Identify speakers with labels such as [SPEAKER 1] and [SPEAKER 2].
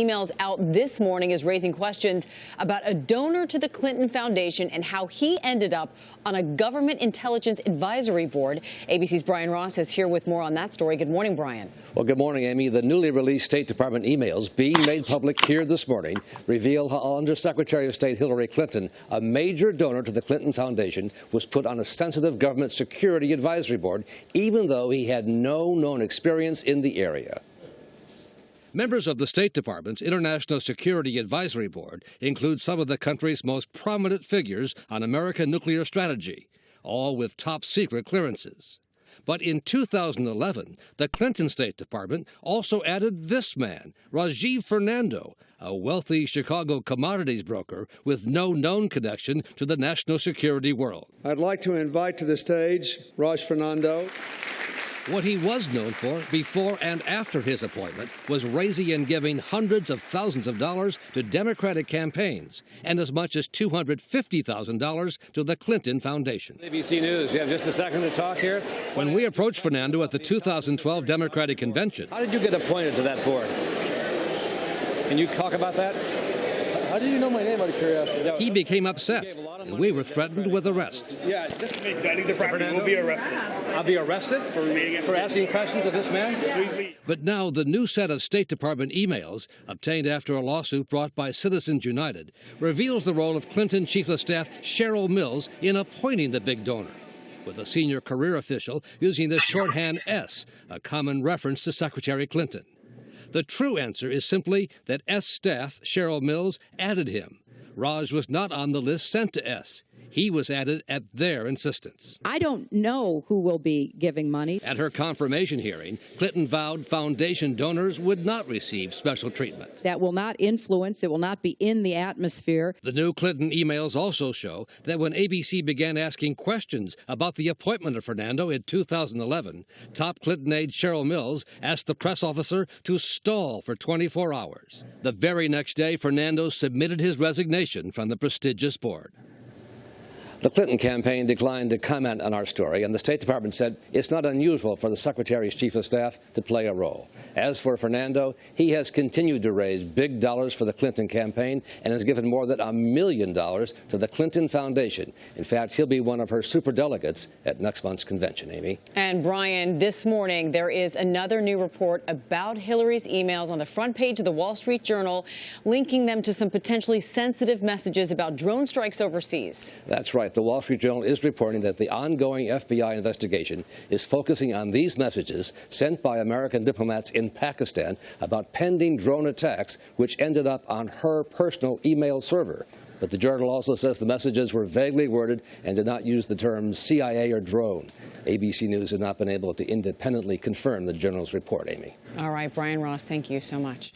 [SPEAKER 1] Emails out this morning is raising questions about a donor to the Clinton Foundation and how he ended up on a government intelligence advisory board. ABC's Brian Ross is here with more on that story. Good morning, Brian.
[SPEAKER 2] Well, good morning, Amy. The newly released State Department emails being made public here this morning reveal how Under Secretary of State Hillary Clinton, a major donor to the Clinton Foundation, was put on a sensitive government security advisory board, even though he had no known experience in the area. Members of the State Department's International Security Advisory Board include some of the country's most prominent figures on American nuclear strategy, all with top-secret clearances. But in 2011, the Clinton State Department also added this man, Rajiv Fernando, a wealthy Chicago commodities broker with no known connection to the national security world.
[SPEAKER 3] I'd like to invite to the stage Rajiv Fernando.
[SPEAKER 2] What he was known for before and after his appointment was raising and giving hundreds of thousands of dollars to Democratic campaigns and as much as $250,000 to the Clinton Foundation.
[SPEAKER 4] ABC News, you have just a second to talk here.
[SPEAKER 2] When we approached Fernando at the 2012 Democratic Convention.
[SPEAKER 4] How did you get appointed to that board? Can you talk about that?
[SPEAKER 3] How do you know my name, out of curiosity?
[SPEAKER 2] He became upset, and we were threatened with arrest.
[SPEAKER 5] Yeah, this guiding the property will be arrested.
[SPEAKER 4] I'll be arrested for asking questions of this man?
[SPEAKER 5] Please leave.
[SPEAKER 2] But now the new set of State Department emails, obtained after a lawsuit brought by Citizens United, reveals the role of Clinton Chief of Staff Cheryl Mills in appointing the big donor, with a senior career official using the shorthand S, a common reference to Secretary Clinton. The true answer is simply that S staff, Cheryl Mills, added him. Raj was not on the list sent to S. He was added at their insistence.
[SPEAKER 6] I don't know who will be giving money.
[SPEAKER 2] At her confirmation hearing, Clinton vowed foundation donors would not receive special treatment.
[SPEAKER 6] That will not influence, it will not be in the atmosphere.
[SPEAKER 2] The new Clinton emails also show that when ABC began asking questions about the appointment of Fernando in 2011, top Clinton aide Cheryl Mills asked the press officer to stall for 24 hours. The very next day, Fernando submitted his resignation from the prestigious board. The Clinton campaign declined to comment on our story, and the State Department said it's not unusual for the Secretary's Chief of Staff to play a role. As for Fernando, he has continued to raise big dollars for the Clinton campaign and has given more than $1 million to the Clinton Foundation. In fact, he'll be one of her superdelegates at next month's convention, Amy.
[SPEAKER 1] And Brian, this morning there is another new report about Hillary's emails on the front page of the Wall Street Journal, linking them to some potentially sensitive messages about drone strikes overseas.
[SPEAKER 2] That's right. The Wall Street Journal is reporting that the ongoing FBI investigation is focusing on these messages sent by American diplomats in Pakistan about pending drone attacks, which ended up on her personal email server. But the Journal also says the messages were vaguely worded and did not use the terms CIA or drone. ABC News has not been able to independently confirm the Journal's report, Amy.
[SPEAKER 1] All right, Brian Ross, thank you so much.